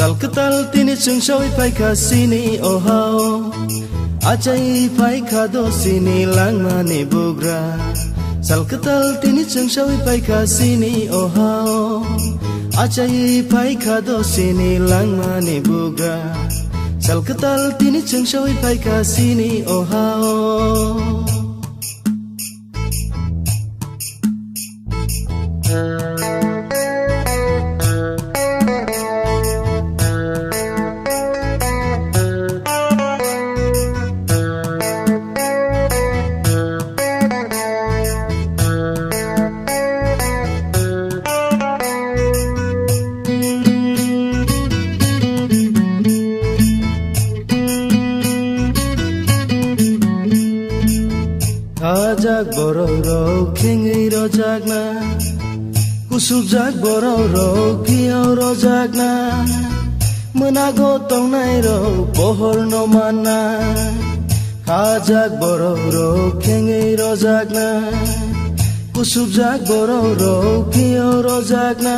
Salketal tini chungsoi pai ka sini ohao Achai pai ka do sini langmani bugra Salketal tini chungsoi pai ka sini ohao Achai pai ka do sini langmani bugra Salketal tini chungsoi pai ka sini ohao Kajak bororo kengei rojagna Kusubjak bororo kiau rojagna Menago tongnai ro pohor no mana Kajak bororo kengei rojagna Kusubjak bororo kiau rojagna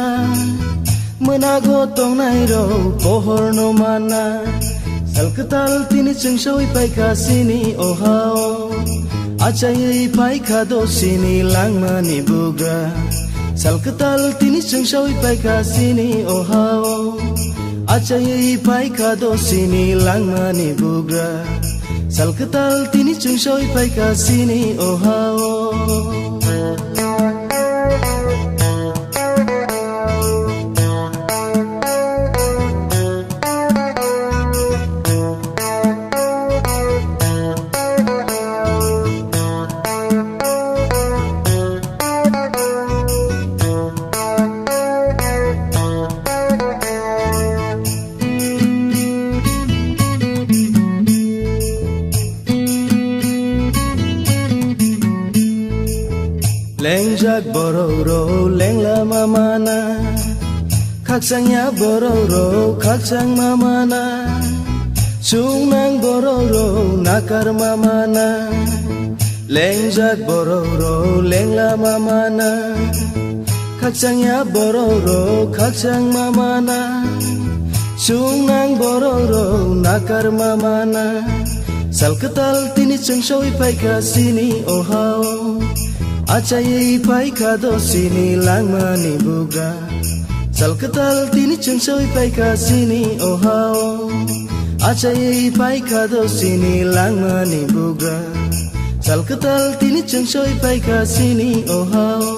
Menago tongnai ro pohor no mana Salketal tini chungsoi pai ka sini ohao Achai pai ka do sini langmani bugra Salketal tini chungsoi pai ka sini ohao Achai pai ka do sini langmani bugra Salketal tini chungsoi pai ka sini ohao Lengjak bororo lengla mamana Kaksangnya bororo kaksang mamana Sungnang bororo nakar mamana Lengjak bororo lengla mamana Kaksangnya bororo kaksang mamana Sungnang bororo nakar mamana Salketal tini chungsoi pai ka sini ohao Achai pai ka do sini langmani bugra Salketal tini chungsoi pai ka sini ohao Achai pai ka do sini langmani bugra Salketal tini chungsoi pai ka sini ohao